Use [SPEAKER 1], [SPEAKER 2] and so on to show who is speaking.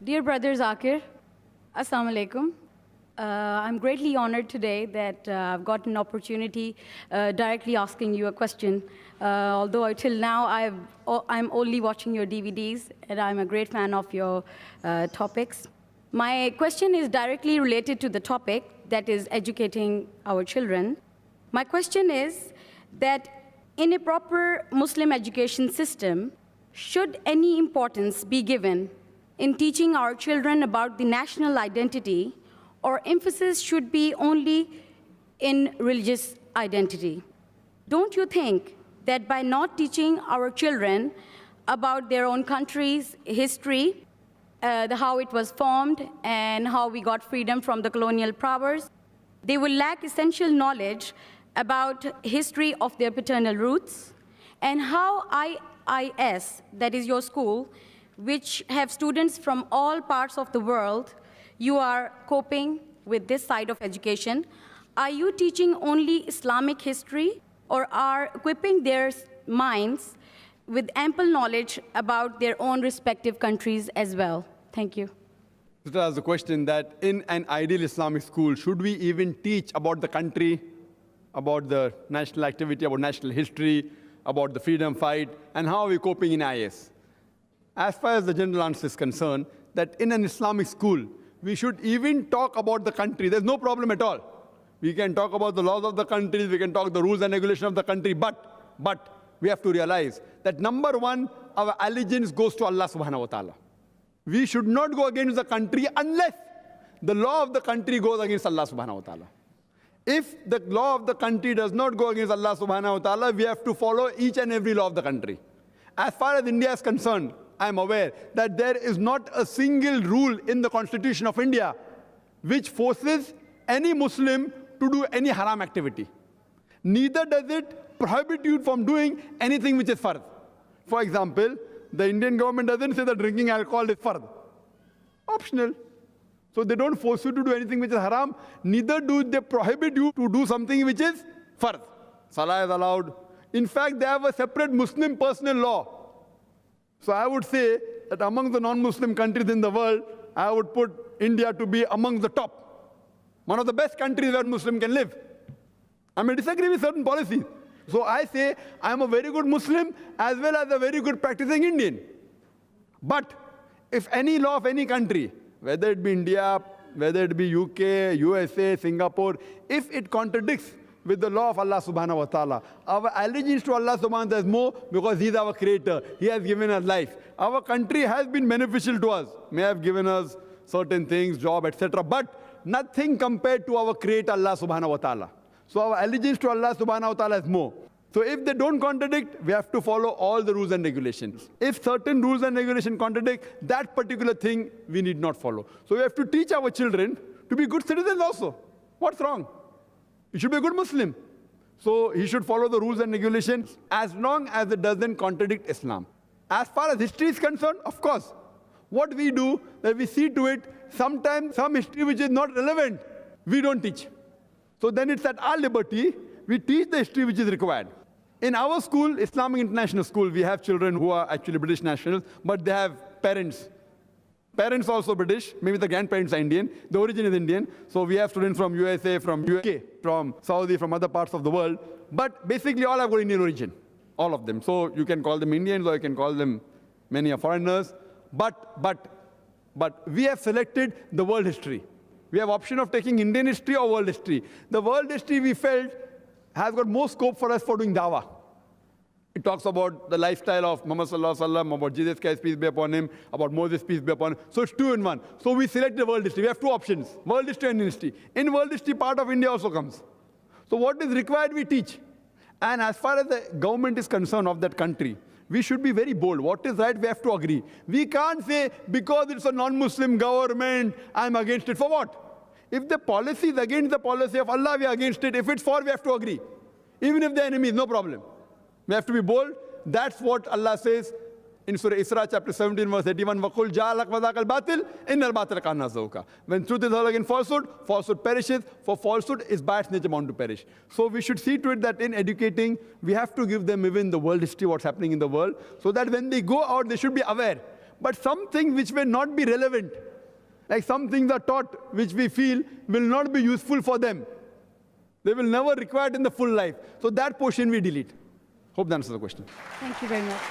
[SPEAKER 1] Dear brother Zakir, Assalamu alaikum. I'm greatly honored today that I've got an opportunity directly asking you a question. Although till now I'm only watching your DVDs, and I'm a great fan of your topics. My question is directly related to the topic, that is educating our children. My question is that in a proper Muslim education system, should any importance be given in teaching our children about the national identity, or emphasis should be only in religious identity? Don't you think that by not teaching our children about their own country's history, how it was formed and how we got freedom from the colonial powers, they will lack essential knowledge about history of their paternal roots, and how IIS, that is your school, which have students from all parts of the world, you are coping with this side of education? Are you teaching only Islamic history, or are equipping their minds with ample knowledge about their own respective countries as well? Thank you.
[SPEAKER 2] This is the question that in an ideal Islamic school, should we even teach about the country, about the national activity, about national history, about the freedom fight, and how are we coping in IS? As far as the general answer is concerned, that in an Islamic school, we should even talk about the country. There's no problem at all. We can talk about the laws of the country, we can talk the rules and regulations of the country, but we have to realize that number one, our allegiance goes to Allah subhanahu wa ta'ala. We should not go against the country unless the law of the country goes against Allah subhanahu wa ta'ala. If the law of the country does not go against Allah subhanahu wa ta'ala, we have to follow each and every law of the country. As far as India is concerned, I am aware that there is not a single rule in the Constitution of India which forces any Muslim to do any haram activity. Neither does it prohibit you from doing anything which is fard. For example, the Indian government doesn't say that drinking alcohol is fard. Optional. So they don't force you to do anything which is haram, neither do they prohibit you to do something which is fard. Salah is allowed. In fact, they have a separate Muslim personal law. So I would say that among the non-Muslim countries in the world, I would put India to be among the top. One of the best countries where Muslim can live. I may disagree with certain policies. So I say I am a very good Muslim as well as a very good practicing Indian. But if any law of any country, whether it be India, whether it be UK, USA, Singapore, if it contradicts with the law of Allah subhanahu wa ta'ala, our allegiance to Allah subhanahu wa ta'ala is more because He is our creator. He has given us life. Our country has been beneficial to us, may have given us certain things, job, etc. But nothing compared to our creator Allah subhanahu wa ta'ala. So our allegiance to Allah subhanahu wa ta'ala is more. So if they don't contradict, we have to follow all the rules and regulations. If certain rules and regulations contradict, that particular thing we need not follow. So we have to teach our children to be good citizens also. What's wrong? He should be a good Muslim. So he should follow the rules and regulations as long as it doesn't contradict Islam. As far as history is concerned, of course, what we do, that we see to it, sometimes some history which is not relevant, we don't teach. So then it's at our liberty, we teach the history which is required. In our school, Islamic International School, we have children who are actually British nationals, but they have parents. Parents also British, maybe the grandparents are Indian, the origin is Indian. So we have students from USA, from UK, from Saudi, from other parts of the world. But basically all have got Indian origin, all of them. So you can call them Indians or you can call them many are foreigners. But we have selected the world history. We have option of taking Indian history or world history. The world history we felt has got more scope for us for doing dawah. It talks about the lifestyle of Muhammad sallallahu alaihi wasallam, about Jesus Christ, peace be upon him, about Moses, peace be upon him. So it's 2 in 1. So we select the world history. We have 2 options, world history and Indian history. In world history, part of India also comes. So what is required, we teach. And as far as the government is concerned of that country, we should be very bold. What is right, we have to agree. We can't say, because it's a non-Muslim government, I'm against it. For what? If the policy is against the policy of Allah, we are against it. If it's for, we have to agree. Even if the enemy is, no problem. We have to be bold. That's what Allah says in Surah Isra, chapter 17, verse 81. وَقُلْ جَعَلَكْ وَذَاكَ الْبَاطِلِ إِنَّ الْبَاطِلَ كَانَ زَهُوقًا. When truth is hurled against falsehood, falsehood perishes. For falsehood is by its nature bound to perish. So we should see to it that in educating, we have to give them even the world history, what's happening in the world, so that when they go out, they should be aware. but some things which may not be relevant, like some things are taught which we feel will not be useful for them. They will never require it in the full life. So that portion we delete. Hope that answers the question.
[SPEAKER 1] Thank you very much.